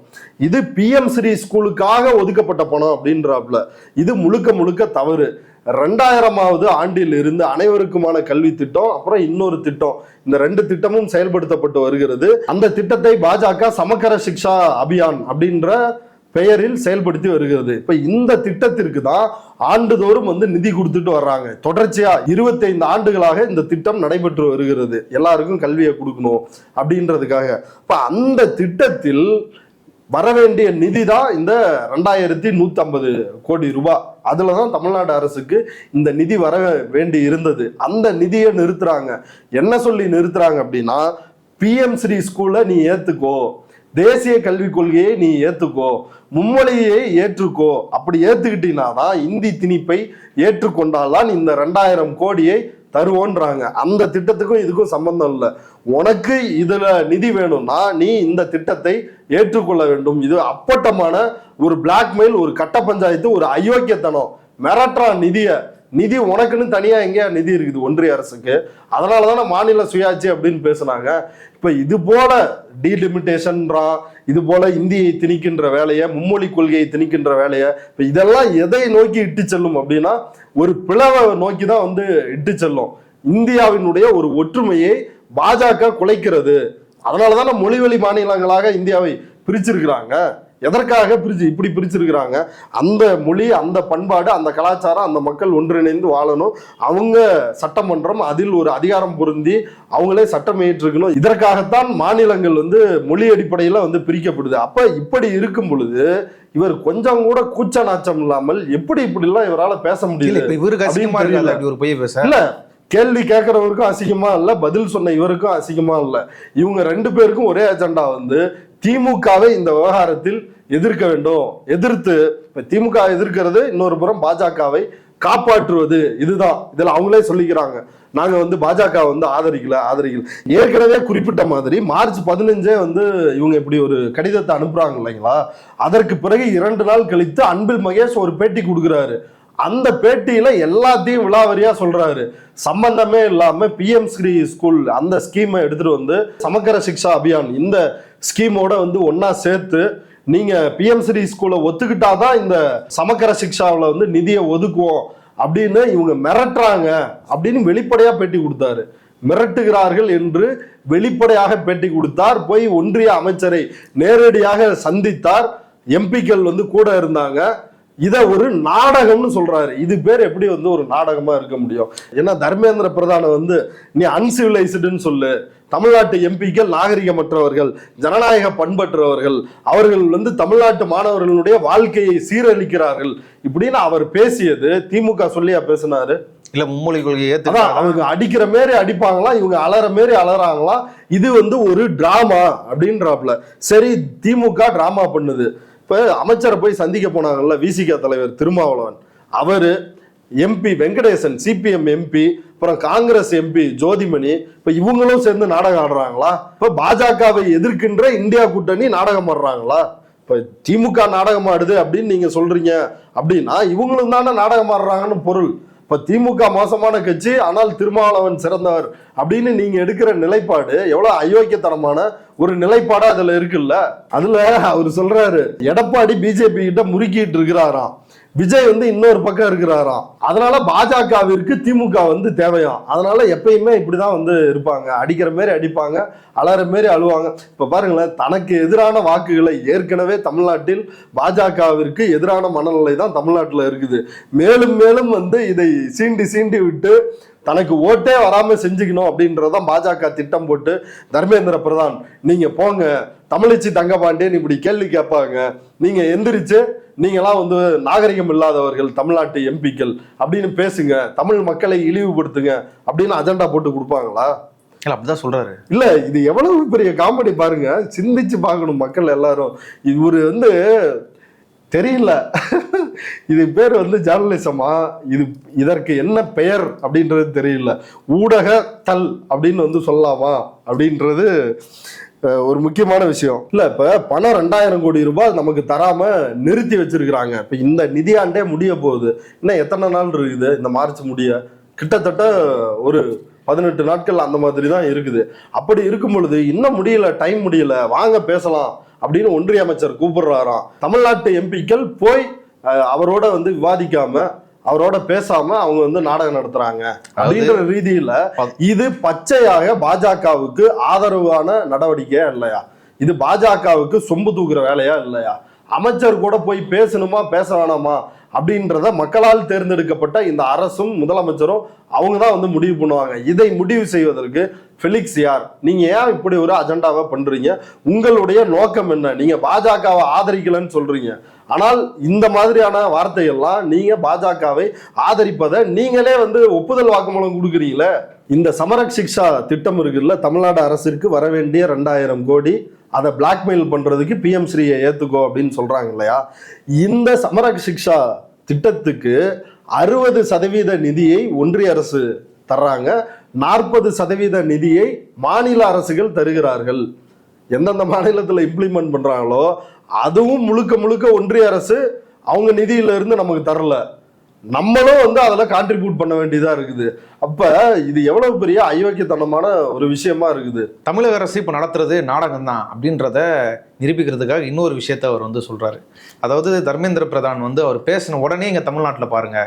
இது PM ஸ்ரீ ஸ்கூலுக்காக ஒதுக்கப்பட்ட பணம் அப்படின்றாப்ல. இது முழுக்க முழுக்க தவறு. 2000வது ஆண்டில் இருந்து அனைவருக்குமான கல்வி திட்டம், அப்புறம் இன்னொரு திட்டம், இந்த 2 திட்டமும் செயல்படுத்தப்பட்டு வருகிறது. அந்த திட்டத்தை பாஜக சமக்கர சிக்ஷா அபியான் அப்படின்ற பெயரில் செயல்படுத்தி வருகிறது. இப்ப இந்த திட்டத்திற்கு தான் ஆண்டுதோறும் வந்து நிதி கொடுத்துட்டு வர்றாங்க. தொடர்ச்சியா 25 ஆண்டுகளாக இந்த திட்டம் நடைபெற்று வருகிறது. எல்லாருக்கும் கல்வியை கொடுக்கணும் அப்படின்றதுக்காக. இப்ப அந்த திட்டத்தில் வரவேண்டிய நிதி தான் இந்த 2150 கோடி ரூபாய். அதுலதான் தமிழ்நாடு அரசுக்கு இந்த நிதி வர வேண்டி இருந்தது. அந்த நிதியை நிறுத்துறாங்க. என்ன சொல்லி நிறுத்துறாங்க அப்படின்னா, PM ஸ்ரீ ஸ்கூல்ல நீ ஏத்துக்கோ, தேசிய கல்விக் கொள்கையை நீ ஏத்துக்கோ, மும்மொழியை ஏற்றுக்கோ. அப்படி ஏத்துக்கிட்டீங்கன்னா தான் இந்தி திணிப்பை ஏற்றுக்கொண்டால்தான் இந்த 2000 கோடியை தருவோன்றாங்க. அந்த திட்டத்துக்கும் இதுக்கும் சம்பந்தம் இல்லை. உனக்கு இதுல நிதி வேணும்னா நீ இந்த திட்டத்தை ஏற்றுக்கொள்ள வேண்டும். இது அப்பட்டமான ஒரு பிளாக்மெயில், ஒரு கட்ட பஞ்சாயத்து, ஒரு அயோக்கியத்தனம். மிரட்டுறா நிதி உனக்குன்னு தனியா எங்கேயா நிதி இருக்குது ஒன்றிய அரசுக்கு? அதனாலதானே மாநில சுயாட்சி அப்படின்னு பேசுனாங்க. இப்ப இது போல டீலிமிட்டேஷன்றான், இது போல இந்தியை திணிக்கின்ற வேலையை, மும்மொழி கொள்கையை திணிக்கின்ற வேலையை, இப்ப இதெல்லாம் எதை நோக்கி இட்டு செல்லும் அப்படின்னா, ஒரு பிளவை நோக்கி தான் வந்து இட்டு செல்லும். இந்தியாவினுடைய ஒரு ஒற்றுமையை பாஜக குலைக்கிறது. அதனாலதானே மொழிவழி மாநிலங்களாக இந்தியாவை பிரிச்சிருக்கிறாங்க. எதற்காக இப்படி பிரிச்சிருக்கிறாங்க? அந்த மொழி, அந்த பண்பாடு, அந்த கலாச்சாரம், அந்த மக்கள் ஒன்றிணைந்து வாழணும். அவங்க சட்டமன்றம் அதில் ஒரு அதிகாரம் பொருந்தி அவங்களே சட்டம் இயற்றிருக்கணும். இதற்காகத்தான் மாநிலங்கள் வந்து மொழி அடிப்படையில வந்து பிரிக்கப்படுது. அப்ப இப்படி இருக்கும் பொழுது இவர் கொஞ்சம் கூட கூச்ச நாச்சம் இல்லாமல் எப்படி இப்படி எல்லாம் இவரால பேச முடியல? இல்ல, கேள்வி கேட்கிறவருக்கும் அசிங்கமா இல்ல, பதில் சொன்ன இவருக்கும் அசிங்கமா இல்ல. இவங்க 2 பேருக்கும் ஒரே அஜெண்டா வந்து திமுகவை இந்த விவகாரத்தில் எதிர்க்க வேண்டும். எதிர்த்து திமுக எதிர்க்கிறது, இன்னொரு புறம் பாஜகவை காப்பாற்றுவது. இதுதான் இதுல அவங்களே சொல்லிக்கிறாங்க. நாங்க வந்து பாஜக வந்து ஆதரிக்கல. ஏற்கனவே குறிப்பிட்ட மாதிரி மார்ச் 15 வந்து இவங்க இப்படி ஒரு கடிதத்தை அனுப்புறாங்க இல்லைங்களா? அதற்கு பிறகு 2 நாள் கழித்து அன்பில் மகேஷ் ஒரு பேட்டி கொடுக்குறாரு. அந்த பேட்டியில எல்லாத்தையும் விலாவரியா சொல்றாரு. சம்பந்தமே இல்லாம PM ஸ்ரீ ஸ்கூல் அந்த ஸ்கீமை எடுத்துட்டு வந்து சமக்கர சிக்ஷா அபியான் இந்த ஸ்கீமோட வந்து ஒன்னா சேர்த்து நீங்க PM ஸ்ரீ ஸ்கூலை ஒத்துக்கிட்டாதான் இந்த சமக்கர சிக்ஷாவில் வந்து நிதியை ஒதுக்குவோம் அப்படின்னு இவங்க மிரட்டுறாங்க அப்படின்னு வெளிப்படையா பேட்டி கொடுத்தாரு. மிரட்டுகிறார்கள் என்று வெளிப்படையாக பேட்டி கொடுத்தார். போய் ஒன்றிய அமைச்சரை நேரடியாக சந்தித்தார். எம்பிக்கள் வந்து கூட இருந்தாங்க. இத ஒரு நாடகம்னு சொல்றாரு. இது பேர் எப்படி வந்து ஒரு நாடகமா இருக்க முடியும்? ஏன்னா தர்மேந்திர பிரதான வந்து நீ அன்சிவிலைஸ்டுன்னு சொல்லு, தமிழ்நாட்டு எம்பிக்கள் நாகரிகமற்றவர்கள், ஜனநாயக பண்பற்றவர்கள், அவர்கள் வந்து தமிழ்நாட்டு மாணவர்களுடைய வாழ்க்கையை சீரழிக்கிறார்கள் இப்படின்னு அவர் பேசியது திமுக சொல்லியா பேசினாரு? இல்ல, மும்மொழி கொள்கையை அவங்க அடிக்கிற மாரி அடிப்பாங்களா, இவங்க அலற மாரி அலறாங்களா? இது வந்து ஒரு டிராமா அப்படின்றாப்ல. சரி, திமுக டிராமா பண்ணுது. இப்ப அமைச்சரை போய் சந்திக்க போனாங்கல்ல விசிக தலைவர் திருமாவளவன், அவரு MP வெங்கடேசன் CPM MP, அப்புறம் காங்கிரஸ் MP ஜோதிமணி, இப்ப இவங்களும் சேர்ந்து நாடகம் ஆடுறாங்களா? இப்ப பாஜகவை எதிர்க்கின்ற இந்தியா கூட்டணி நாடகம் ஆடுறாங்களா? இப்ப திமுக நாடகம் ஆடுது அப்படின்னு நீங்க சொல்றீங்க அப்படின்னா இவங்களும் தானே நாடகம் ஆடுறாங்கன்னு பொருள். இப்ப திமுக மோசமான கட்சி, ஆனால் திருமாவளவன் சிறந்தவர் அப்படின்னு நீங்க எடுக்கிற நிலைப்பாடு எவ்வளவு அயோக்கியத்தனமான ஒரு நிலைப்பாடா அதுல இருக்குல்ல. அதுல அவர் சொல்றாரு, எடப்பாடி BJP கிட்ட முறுக்கிட்டு இருக்கிறாராம், விஜய் வந்து இன்னொரு பக்கம் இருக்கிறாராம். அதனால பாஜகவிற்கு திமுக வந்து தேவையாம். அதனால எப்பயுமே இப்படிதான் வந்து இருப்பாங்க, அடிக்கிற மாரி அடிப்பாங்க, அலற மாரி அழுவாங்க. இப்ப பாருங்களேன், தனக்கு எதிரான வாக்குகளை ஏற்கனவே தமிழ்நாட்டில் பாஜகவிற்கு எதிரான மனநிலை தான் தமிழ்நாட்டில் இருக்குது. மேலும் மேலும் வந்து இதை சீண்டி விட்டு தனக்கு ஓட்டே வராம செஞ்சுக்கணும் அப்படின்றதான் பாஜக திட்டம் போட்டு தர்மேந்திர பிரதான் நீங்க போங்க, தமிழிச்சி தங்கபாண்டியன் இப்படி கேள்வி கேட்பாங்க, நீங்க எந்திரிச்சு நீங்களாம் வந்து நாகரிகம் இல்லாதவர்கள் தமிழ்நாட்டு எம்பிக்கள் அப்படின்னு பேசுங்க, தமிழ் மக்களை இழிவுபடுத்துங்க அப்படின்னு அஜெண்டா போட்டு கொடுப்பாங்களா? அப்படிதான் சொல்றாரு. இல்ல, இது எவ்வளவு பெரிய காமெடி பாருங்க, சிந்திச்சு பார்க்கணும் மக்கள் எல்லாரும். இவரு வந்து தெரியல. இது பேர் வந்து ஜேர்னலிசமா, இதற்கு என்ன பெயர் அப்படின்றது தெரியல. ஊடக தல் அப்படின்னு வந்து சொல்லலாமா அப்படின்றது ஒரு முக்கியமான விஷயம். இல்ல இப்ப பணம் 2000 கோடி ரூபாய் நமக்கு தராம நிறுத்தி வச்சிருக்கிறாங்க. இப்ப இந்த நிதியாண்டே முடிய போகுது. இன்னும் எத்தனை நாள் இருக்குது இந்த மார்ச் முடிய? கிட்டத்தட்ட ஒரு 18 நாட்கள் அந்த மாதிரி தான் இருக்குது. அப்படி இருக்கும் பொழுது இன்னும் முடியல, டைம் முடியல, வாங்க பேசலாம் அப்படின்னு ஒன்றிய அமைச்சர் கூப்பிடுறாராம். தமிழ்நாட்டு எம்பிக்கள் போய் அவரோட வந்து விவாதிக்காம, அவரோட பேசாம அவங்க வந்து நாடகம் நடத்துறாங்க அப்படின்ற ரீதியில இது பச்சையாக பாஜகவுக்கு ஆதரவான நடவடிக்கையா இல்லையா? இது பாஜகவுக்கு சொம்பு தூக்குற வேலையா இல்லையா? அமைச்சர் கூட போய் பேசணுமா பேச வேணாமா அப்படின்றத மக்களால் தேர்ந்தெடுக்கப்பட்ட இந்த அரசும் முதலமைச்சரும் அவங்க தான் வந்து முடிவு பண்ணுவாங்க. இதை முடிவு செய்வதற்கு ஃபெலிக்ஸ் யார்? நீங்க ஏன் இப்படி ஒரு அஜெண்டாவை பண்றீங்க? உங்களுடைய நோக்கம் என்ன? நீங்க பாஜகவை ஆதரிக்கலன்னு சொல்றீங்க, ஆனால் இந்த மாதிரியான வார்த்தைகள்லாம் நீங்க பாஜகவை ஆதரிப்பதை நீங்களே வந்து ஒப்புதல் வாக்குமூலம் கொடுக்குறீங்களே. இந்த சமரக் சிக்ஷா திட்டம் இருக்குல்ல, தமிழ்நாடு அரசிற்கு வர வேண்டிய 2000 கோடி, அதை பிளாக்மெயில் பண்றதுக்கு பிஎம் ஸ்ரீயை ஏத்துக்கோ அப்படின்னு சொல்றாங்க இல்லையா? இந்த சமரக் சிக்ஷா திட்டத்துக்கு 60% நிதியை ஒன்றிய அரசு தர்றாங்க, 40% நிதியை மாநில அரசுகள் தருகிறார்கள். எந்தெந்த மாநிலத்தில் இம்ப்ளிமெண்ட் பண்றாங்களோ அதுவும் முழுக்க முழுக்க ஒன்றிய அரசு அவங்க நிதியில இருந்து நமக்கு தரல. நம்மளும் வந்து அதில் கான்ட்ரிபியூட் பண்ண வேண்டியதா இருக்குது. அப்ப இது எவ்வளவு பெரிய அயோக்கியத்தனமான ஒரு விஷயமா இருக்குது. தமிழக அரசு இப்போ நடத்துறது நாடகம் தான் அப்படின்றத நிரூபிக்கிறதுக்காக இன்னொரு விஷயத்த அவர் வந்து சொல்றாரு. அதாவது தர்மேந்திர பிரதான் வந்து அவர் பேசின உடனே இங்கே தமிழ்நாட்டில் பாருங்க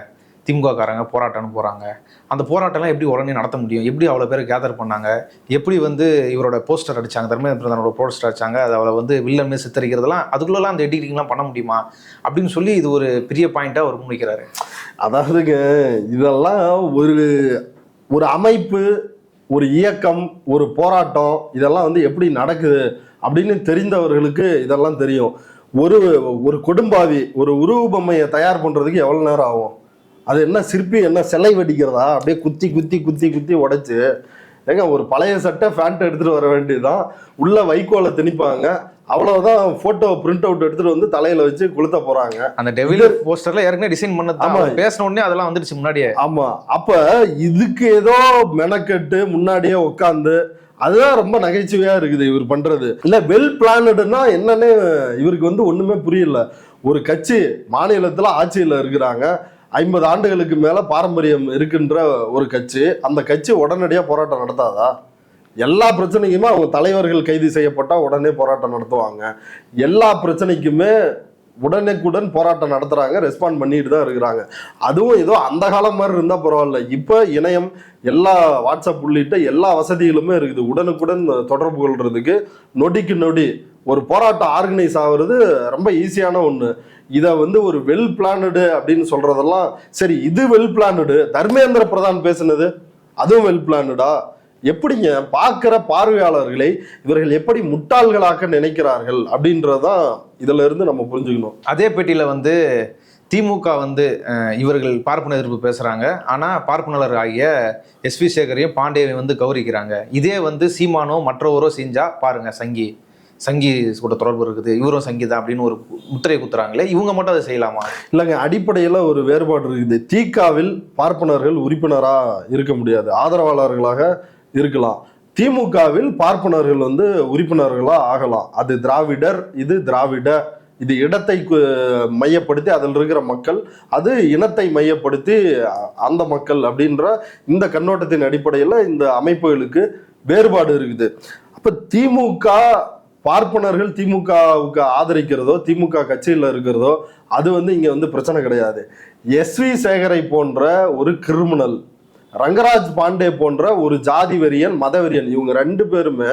திமுக காரங்க போராட்டம்னு போகிறாங்க. அந்த போராட்டம்லாம் எப்படி உடனே நடத்த முடியும்? எப்படி அவ்வளோ பேர் கேதர் பண்ணாங்க? எப்படி வந்து இவரோட போஸ்டர் அடித்தாங்க, தர்மேந்திர பிரதானோட போஸ்டர் அடித்தாங்க, அதை அவளை வந்து வில்லன்னு சித்தரிக்கிறதுலாம் அதுக்குள்ளெல்லாம் அந்த எடிட்டிங்லாம் பண்ண முடியுமா அப்படின்னு சொல்லி இது ஒரு பெரிய பாயிண்ட்டாக அவர் முன்வைக்கிறாரு. அதாவதுங்க இதெல்லாம் ஒரு அமைப்பு, ஒரு இயக்கம், ஒரு போராட்டம் இதெல்லாம் வந்து எப்படி நடக்குது அப்படின்னு தெரிந்தவர்களுக்கு இதெல்லாம் தெரியும். ஒரு கொடும்பாவி ஒரு உருவ பொம்மையை தயார் பண்ணுறதுக்கு எவ்வளோ நேரம் ஆகும்? அது என்ன சிற்பி என்ன சிலை வெடிக்கிறதா? அப்படியே குத்தி குத்தி குத்தி குத்தி உடைச்சு ஏங்க ஒரு பழைய சட்டை பேண்ட் எடுத்துட்டு வர வேண்டியதுதான், உள்ள வைக்கோலை திணிப்பாங்க, அவ்வளவுதான். போட்டோ பிரிண்ட் அவுட் எடுத்துட்டு வந்து தலையில வச்சு கொளுத்த போறாங்க. அந்த டெவில் போஸ்டர்ல ஏற்கனவே டிசைன் பண்ணது. ஆமா, பேசின உடனே அதெல்லாம் வந்துருச்சு முன்னாடியே. ஆமா, அப்ப இதுக்கு ஏதோ மெனக்கெட்டு முன்னாடியே உட்காந்து அதுதான் ரொம்ப நகைச்சுவையா இருக்குது இவர் பண்றது. இல்ல வெல் பிளான்டுன்னா என்னன்னு இவருக்கு வந்து ஒண்ணுமே புரியல. ஒரு கட்சி மாநிலத்துல ஆட்சியில இருக்கிறாங்க, 50 ஆண்டுகளுக்கு மேல பாரம்பரியம் இருக்கின்ற ஒரு கட்சி, அந்த கட்சி உடனடியா போராட்டம் நடத்தாதா? எல்லா பிரச்சனைக்குமே அவங்க தலைவர்கள் கைது செய்யப்பட்டா உடனே போராட்டம் நடத்துவாங்க. எல்லா பிரச்சனைக்குமே உடனேக்குடன் போராட்டம் நடத்துறாங்க, ரெஸ்பாண்ட் பண்ணிட்டு தான் இருக்கிறாங்க. அதுவும் ஏதோ அந்த காலம் மாதிரி இருந்தா பரவாயில்ல. இப்ப இணையம், எல்லா வாட்ஸ்அப் உள்ளிட்ட எல்லா வசதிகளுமே இருக்குது. உடனுக்குடன் தொடர்பு கொள்றதுக்கு நொடிக்கு நொடி ஒரு போராட்டம் ஆர்கனைஸ் ஆகுறது ரொம்ப ஈஸியான ஒண்ணு. இதை வந்து ஒரு வெல் பிளானடு அப்படின்னு சொல்றதெல்லாம் சரி, இது வெல் பிளானடு. தர்மேந்திர பிரதான் பேசுனது அதுவும் வெல் பிளானடா? எப்படிங்க பார்க்கிற பார்வையாளர்களை இவர்கள் எப்படி முட்டாள்களாக்க நினைக்கிறார்கள் அப்படின்றதான் இதுல இருந்து நம்ம புரிஞ்சுக்கணும். அதே பேட்டியில வந்து திமுக வந்து இவர்கள் பார்ப்பன எதிர்ப்பு பேசுறாங்க, ஆனா பார்ப்பனர் ஆகிய எஸ்வி சேகரையும் பாண்டியவை வந்து கௌரிக்கிறாங்க. இதே வந்து சீமானோ மற்றவரோ செஞ்சா பாருங்க சங்கி கூட தொடர்பு இருக்குது, இவரும் சங்கிதான் அப்படின்னு ஒரு முத்திரையை குத்துறாங்களே, இவங்க மட்டும் அதை செய்யலாமா? இல்லைங்க, அடிப்படையில் ஒரு வேறுபாடு இருக்குது. திகாவில் பார்ப்பனர்கள் உறுப்பினரா இருக்க முடியாது, ஆதரவாளர்களாக இருக்கலாம். திமுகவில் பார்ப்பனர்கள் வந்து உறுப்பினர்களா ஆகலாம். அது திராவிடர், இது திராவிட, இது இடத்தை மையப்படுத்தி அதில் இருக்கிற மக்கள், அது இனத்தை மையப்படுத்தி அந்த மக்கள் அப்படின்ற இந்த கண்ணோட்டத்தின் அடிப்படையில் இந்த அமைப்புகளுக்கு வேறுபாடு இருக்குது. அப்ப திமுக பார்ப்பனர்கள் திமுகவுக்கு ஆதரிக்கிறதோ திமுக கட்சியில் இருக்கிறதோ அது வந்து இங்க வந்து பிரச்சனை கிடையாது. எஸ்வி சேகரை போன்ற ஒரு கிரிமினல், ரங்கராஜ் பாண்டே போன்ற ஒரு ஜாதி வெறியன், மதவெறியன், இவங்க 2 பேருமே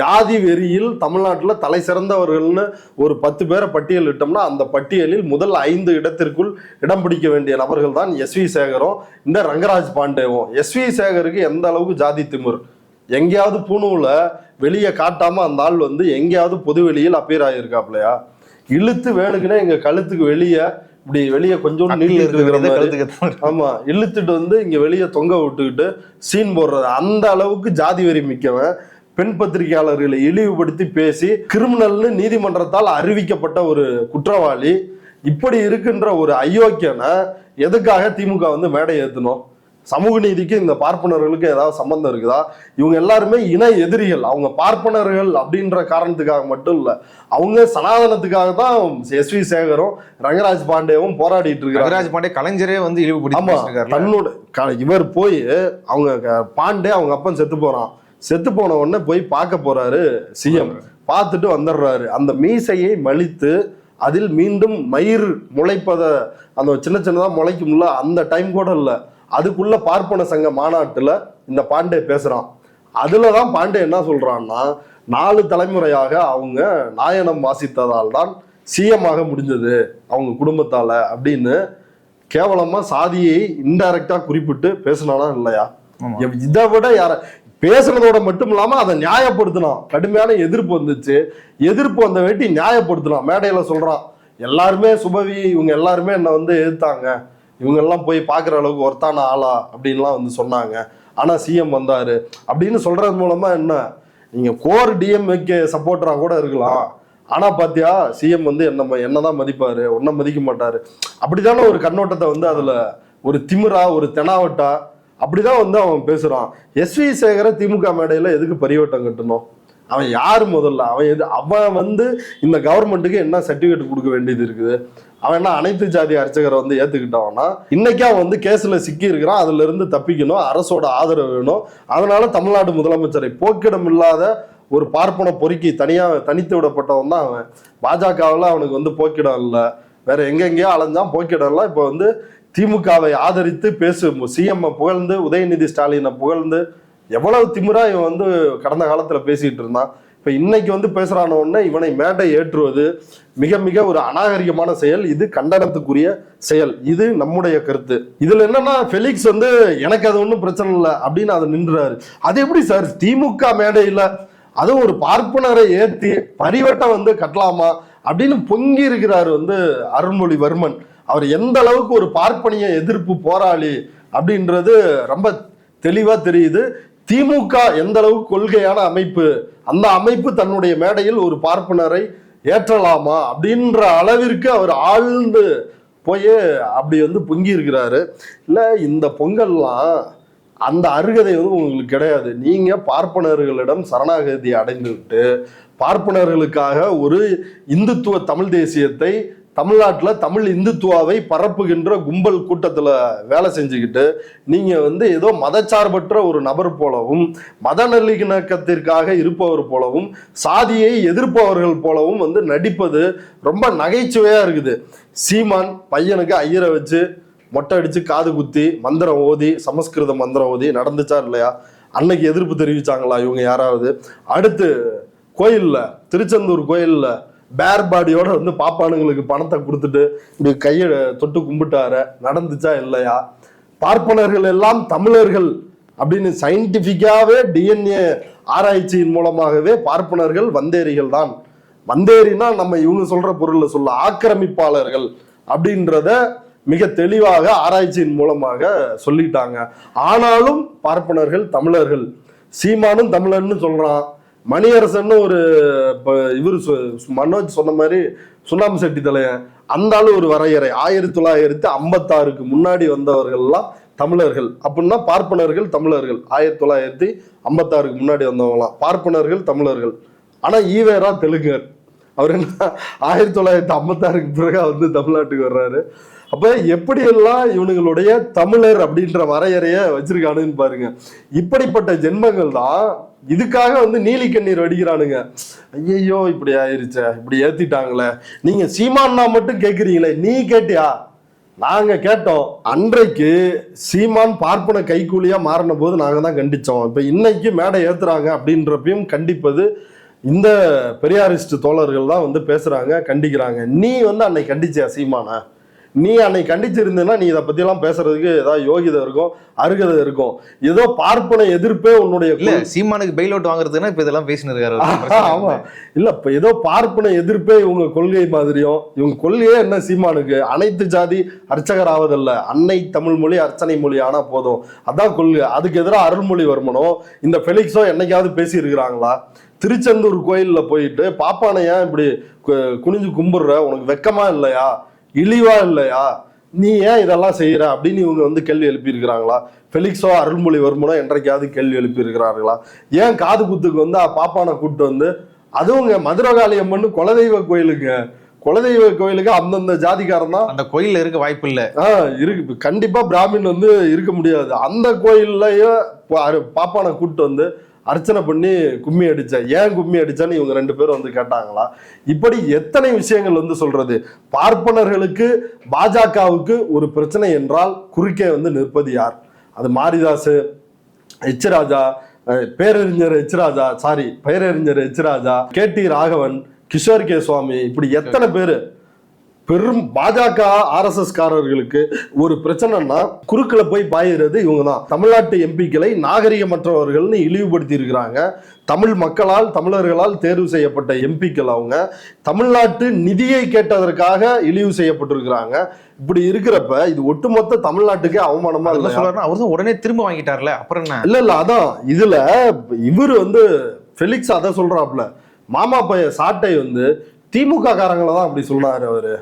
ஜாதி வெறியில் தமிழ்நாட்டில் தலை சிறந்தவர்கள்னு ஒரு 10 பேரை பட்டியலிட்டோம்னா அந்த பட்டியலில் முதல் 5 இடத்திற்குள் இடம் பிடிக்க வேண்டிய நபர்கள் தான் எஸ்வி சேகரும் இந்த ரங்கராஜ் பாண்டேவும். எஸ்வி சேகருக்கு எந்த அளவுக்கு ஜாதி திமிர், எங்கேயாவது பூணூல வெளியே காட்டாம அந்த ஆள் வந்து எங்கேயாவது பொது வெளியில் அப்பீர் ஆகியிருக்காப்லையா? இழுத்து வேணுக்குன்னா எங்க கழுத்துக்கு வெளியே இப்படி வெளியே கொஞ்சம் ஆமா இழுத்துட்டு வந்து இங்க வெளியே தொங்க விட்டுக்கிட்டு சீன் போடுறது, அந்த அளவுக்கு ஜாதி வெறி மிக்கவன். பெண் பத்திரிகையாளர்களை இழிவுபடுத்தி பேசி கிரிமினல்னு நீதிமன்றத்தால் அறிவிக்கப்பட்ட ஒரு குற்றவாளி. இப்படி இருக்கின்ற ஒரு அயோக்கியனை எதுக்காக திமுக வந்து மேடை ஏத்தணும்? சமூக நீதிக்கு இந்த பார்ப்பனர்களுக்கு ஏதாவது சம்பந்தம் இருக்குதா? இவங்க எல்லாருமே இன எதிரிகள். அவங்க பார்ப்பனர்கள் அப்படின்ற காரணத்துக்காக மட்டும் இல்ல, அவங்க சனாதனத்துக்காக தான் எஸ்.வி. சேகரும் ரங்கராஜ் பாண்டேவும் போராடிட்டு இருக்காங்க. ரங்கராஜ் பாண்டே கலைஞரே வந்து இழிவுபடுத்தி தன்னோட இவர் போய் அவங்க பாண்டே அவங்க அப்பன் செத்து போறான், செத்து போன உடனே போய் பார்க்க போறாரு சிஎம். பார்த்துட்டு வந்துடுறாரு. அந்த மீசையை மலித்து அதில் மீண்டும் மயிர் முளைப்பத அந்த சின்ன சின்னதா முளைக்கும்ல, அந்த டைம் கூட இல்லை, அதுக்குள்ள பார்ப்பன சங்க மாநாட்டுல இந்த பாண்டே பேசுறான். அதுலதான் பாண்டே என்ன சொல்றான்னா, 4 தலைமுறையாக அவங்க நாயனம் வாசித்ததால் தான் சிஎம் ஆக முடிஞ்சது அவங்க குடும்பத்தால அப்படின்னு கேவலமா சாதியை இன்டைரக்டா குறிப்பிட்டு பேசினானா இல்லையா? இதை விட யார பேசுனதோட மட்டும் இல்லாம அதை நியாயப்படுத்தணும். கடுமையான எதிர்ப்பு வந்துச்சு. எதிர்ப்பு வந்த வேட்டி நியாயப்படுத்தணும். மேடையில சொல்றான், எல்லாருமே சுபவி இவங்க எல்லாருமே என்னை வந்து எதிர்த்தாங்க, இவங்க எல்லாம் போய் பார்க்குற அளவுக்கு ஒருத்தான ஆளா அப்படின்லாம் வந்து சொன்னாங்க, ஆனா சிஎம் வந்தாரு அப்படின்னு சொல்றது மூலமா என்ன, நீங்க கோர் டிஎம்கே சப்போர்ட்டரா கூட இருக்கலாம், ஆனா பாத்தியா சிஎம் வந்து என்னதான் மதிப்பாரு, ஒன்னும் மதிக்க மாட்டாரு, அப்படித்தானே ஒரு கண்ணோட்டத்தை வந்து அதுல ஒரு திமிரா ஒரு தெனாவட்டா அப்படிதான் வந்து அவன் பேசுறான். எஸ்.வி. சேகர திமுக மேடையில எதுக்கு பரிவட்டம் கட்டணும்? அவன் யாரு முதல்ல? அவன் வந்து இந்த கவர்மெண்ட்டுக்கு என்ன சர்டிபிகேட் கொடுக்க வேண்டியது இருக்குது? அவன் என்ன அனைத்து ஜாதி அர்ச்சகரை வந்து ஏத்துக்கிட்டான்னா இன்னைக்கு அவன் வந்து கேஸ்ல சிக்கி இருக்கிறான், அதுல இருந்து தப்பிக்கணும், அரசோட ஆதரவு வேணும். அதனால தமிழ்நாடு முதலமைச்சரை போக்கிடம் இல்லாத ஒரு பார்ப்பன பொறுக்கி தனித்து விடப்பட்டவன் தான் அவன். பாஜகவில் அவனுக்கு வந்து போக்கிடம் இல்லை, வேற எங்கெங்கேயோ அலைஞ்சான், போக்கிடம் இல்லை. இப்போ வந்து திமுகவை ஆதரித்து பேசும் சிஎம் புகழ்ந்து உதயநிதி ஸ்டாலினை புகழ்ந்து எவ்வளவு திமிரா இவன் வந்து கடந்த காலத்துல பேசிட்டு இருந்தான். இப்ப இன்னைக்கு வந்து பேசுறான உடனே இவனை மேடை ஏற்றுவது மிக மிக ஒரு அநாகரிகமான செயல். இது கண்டனத்துக்குரிய செயல். இது நம்முடைய கருத்து. இதுல என்னன்னா ஃபெலிக்ஸ் வந்து எனக்கு அது ஒன்றும் பிரச்சனை இல்லை அப்படின்னு அதை நின்றுறாரு. அது எப்படி சார் திமுக மேடையில அதுவும் ஒரு பார்ப்பனரை ஏற்றி பரிவட்டம் வந்து கட்டலாமா அப்படின்னு பொங்கி இருக்கிறாரு வந்து அருள்மொழிவர்மன். அவர் எந்த அளவுக்கு ஒரு பார்ப்பனிய எதிர்ப்பு போராளி அப்படின்றது ரொம்ப தெளிவா தெரியுது. திமுக எந்த அளவுக்கு கொள்கையான அமைப்பு, அந்த அமைப்பு தன்னுடைய மேடையில் ஒரு பார்ப்பனரை ஏற்றலாமா அப்படின்ற அளவிற்கு அவர் ஆழ்ந்து போய் அப்படி வந்து பொங்கி இருக்கிறாரு. இல்லை இந்த பொங்கல்லாம் அந்த அருகதை வந்து உங்களுக்கு கிடையாது. நீங்க பார்ப்பனர்களிடம் சரணாகதி அடைந்துவிட்டு பார்ப்பனர்களுக்காக ஒரு இந்துத்துவ தமிழ் தேசியத்தை தமிழ்நாட்டில் தமிழ் இந்துத்துவாவை பரப்புகின்ற கும்பல் கூட்டத்தில் வேலை செஞ்சுக்கிட்டு நீங்க வந்து ஏதோ மதச்சார்பற்ற ஒரு நபர் போலவும் மத நல்லிணக்கத்திற்காக இருப்பவர் போலவும் சாதியை எதிர்ப்பவர்கள் போலவும் வந்து நடிப்பது ரொம்ப நகைச்சுவையா இருக்குது. சீமான் பையனுக்கு ஐயரை வச்சு மொட்டை அடிச்சு காது குத்தி மந்திரம் ஓதி சமஸ்கிருத மந்திரம் ஓதி நடந்துச்சா இல்லையா? அன்னைக்கு எதிர்ப்பு தெரிவிச்சாங்களா இவங்க யாராவது? அடுத்து கோயில்ல திருச்செந்தூர் கோயில்ல பேர் பாடியோட வந்து பாப்பானுங்களுக்கு பணத்தை கொடுத்துட்டு இப்படி கையை தொட்டு கும்பிட்டார நடந்துச்சா இல்லையா? பார்ப்பனர்கள் எல்லாம் தமிழர்கள் அப்படின்னு சயின்டிபிக்காவே டிஎன்ஏ ஆராய்ச்சியின் மூலமாகவே பார்ப்பனர்கள் வந்தேரிகள் தான். வந்தேரினா நம்ம இவங்க சொல்ற பொருள்ல சொல்ல ஆக்கிரமிப்பாளர்கள் அப்படின்றத மிக தெளிவாக ஆராய்ச்சியின் மூலமாக சொல்லிட்டாங்க. ஆனாலும் பார்ப்பனர்கள் தமிழர்கள். சீமானும் தமிழர்னு சொல்றான். மணியரசன் ஒரு இவர் மனோஜ் சொன்ன மாதிரி சுண்ணாம்பு செட்டி தலையன் அந்த ஆளு ஒரு வரையறை 1956 முன்னாடி வந்தவர்கள்லாம் தமிழர்கள் அப்படின்னா பார்ப்பனர்கள் தமிழர்கள். 1956 முன்னாடி வந்தவங்களாம் பார்ப்பனர்கள் தமிழர்கள். ஆனா ஈவேரா தெலுங்கர். அவர் என்ன 1956 பிறகு வந்து தமிழ்நாட்டுக்கு வர்றாரு. அப்ப எப்படியெல்லாம் இவனுங்களுடைய தமிழர் அப்படின்ற வரையறைய வச்சிருக்கானுன்னு பாருங்க. இப்படிப்பட்ட ஜென்மங்கள் தான் இதுக்காக வந்து நீலி கண்ணீர் வடிக்கிறானுங்க. ஐயோ இப்படி ஆயிருச்சே, இப்படி ஏத்திட்டாங்களே. நீங்க சீமான்னா மட்டும் கேட்குறீங்களே, நீ கேட்டியா? நாங்க கேட்டோம். அன்றைக்கு சீமான் பார்ப்பன கைக்கூலியா மாறின போது நாங்க தான் கண்டிச்சோம். இப்ப இன்னைக்கு மேடை ஏத்துறாங்க அப்படின்றப்பையும் கண்டிப்பது இந்த பெரியாரிஸ்ட் தோழர்கள் தான் வந்து பேசுறாங்க, கண்டிக்கிறாங்க. நீ வந்து அன்னைக்கு கண்டிச்சியா சீமான? நீ அன்னைக்கு கண்டிச்சிருந்தேன்னா நீ இதை பத்தி எல்லாம் பேசுறதுக்கு ஏதாவது யோகிதை இருக்கும், அருகதை இருக்கும். ஏதோ பார்ப்பன எதிர்ப்பே உன்னுடைய இல்ல சீமானுக்கு பெயில் அவுட் வாங்குறதுன்னா இப்ப இதெல்லாம் பேசினிருக்காரு. ஆமா இல்ல இப்ப ஏதோ பார்ப்பன எதிர்ப்பே இவங்க கொள்கை மாதிரியும். இவங்க கொள்கையே என்ன சீமானுக்கு அனைத்து ஜாதி அர்ச்சகர் ஆவதல்ல, அன்னை தமிழ் மொழி அர்ச்சனை மொழி ஆனா போதும், அதான் கொள்கை. அதுக்கு எதிராக அருள்மொழிவர்மனோ இந்த ஃபெலிக்ஸோ என்னைக்காவது பேசி இருக்கிறாங்களா? திருச்செந்தூர் கோயில்ல போயிட்டு பாப்பானை ஏன் இப்படி குனிஞ்சு கும்பிடுற, உனக்கு வெக்கமா இல்லையா? இழிவா இல்லையா, நீ ஏன் இதெல்லாம் செய்யற அப்படின்னு இவங்க வந்து கேள்வி எழுப்பி இருக்கிறாங்களா? ஃபெலிக்ஸோ அருள்மொழிவர்மனோ என்றைக்காவது கேள்வி எழுப்பி இருக்கிறார்களா? ஏன் காது குத்துக்கு வந்து பாப்பானை கூப்பிட்டு வந்து, அதுவுங்க மதுரகாளி அம்மன் குலதெய்வ கோயிலுங்க, குலதெய்வ கோயிலுக்கு அந்தந்த ஜாதிக்காரன் தான் அந்த கோயில்ல இருக்க வாய்ப்பு இல்ல. இருக்கு, கண்டிப்பா பிராமின் வந்து இருக்க முடியாது. அந்த கோயில்லயே பாப்பானை கூப்பிட்டு வந்து அர்ச்சனை பண்ணி கும்மி அடிச்ச, ஏன் கும்மி அடிச்சான்னு இவங்க 2 பேரும் வந்து கேட்டாங்களா? இப்படி எத்தனை விஷயங்கள் வந்து சொல்றது. பார்ப்பனர்களுக்கு பாஜகவுக்கு ஒரு பிரச்சனை என்றால் குறுக்கே வந்து நிற்பது யார்? அது மாரிதாஸ், எச் ராஜா, பேரறிஞர் எச் ராஜா, KT ராகவன், கிஷோர் கே சுவாமி, இப்படி எத்தனை பேரு பெரும் பாஜக RSS காரர்களுக்கு ஒரு பிரச்சனைனா குறுக்களை போய் பாயிறது இவங்க தான். தமிழ்நாட்டு எம்பிக்களை நாகரிகமற்றவர்கள்னு இழிவுபடுத்தி இருக்கிறாங்க. தமிழ் மக்களால், தமிழர்களால் தேர்வு செய்யப்பட்ட எம்பிக்கள் அவங்க தமிழ்நாட்டு நிதியை கேட்டதற்காக இழிவு செய்யப்பட்டிருக்கிறாங்க. இப்படி இருக்கிறப்ப இது ஒட்டுமொத்த தமிழ்நாட்டுக்கே அவமானமா இல்ல. அவர் தான் உடனே திரும்ப வாங்கிட்டார்ல, அப்புறம் என்ன? இல்ல அதான் இதுல இவரு வந்து ஃபெலிக்ஸ் அதை சொல்றாப்ல, மாமா பைய சாட்டை வந்து திமுக காரங்களை தான் அப்படி சொன்னாரு, அவரு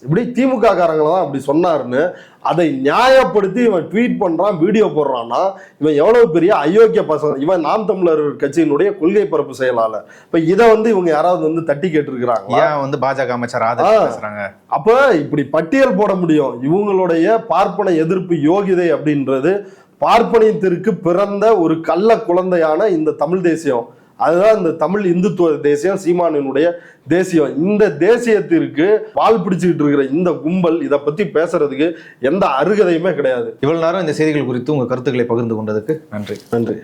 இப்படி திமுக காரங்களை தான் அப்படி சொன்னாருன்னு அதை நியாயப்படுத்தி இவன் ட்வீட் பண்றான், வீடியோ போடுறான்னா இவன் எவ்வளவு பெரிய அயோக்கிய பசங்க. இவன் நாம் தமிழர் கட்சியினுடைய கொள்கை பரப்பு செயலாளர். இப்ப இதை வந்து இவங்க யாராவது வந்து தட்டி கேட்டிருக்கிறாங்க, ஏன் வந்து பாஜக அமைச்சர் பேசுறாங்க? அப்ப இப்படி பட்டியல் போட முடியும். இவங்களுடைய பார்ப்பன எதிர்ப்பு யோகிதை அப்படின்றது பார்ப்பனியத்திற்கு பிறந்த ஒரு கள்ள குழந்தையான இந்த தமிழ் தேசியம், அதுதான் இந்த தமிழ் இந்துத்துவ தேசியம், சீமானினுடைய தேசியம். இந்த தேசியத்திற்கு பால் பிடிச்சுக்கிட்டு இருக்கிற இந்த கும்பல் இதை பத்தி பேசுறதுக்கு எந்த அருகதையுமே கிடையாது. இவ்வளவு நேரம் இந்த செய்திகள் குறித்து உங்க கருத்துக்களை பகிர்ந்து கொண்டதுக்கு நன்றி. நன்றி.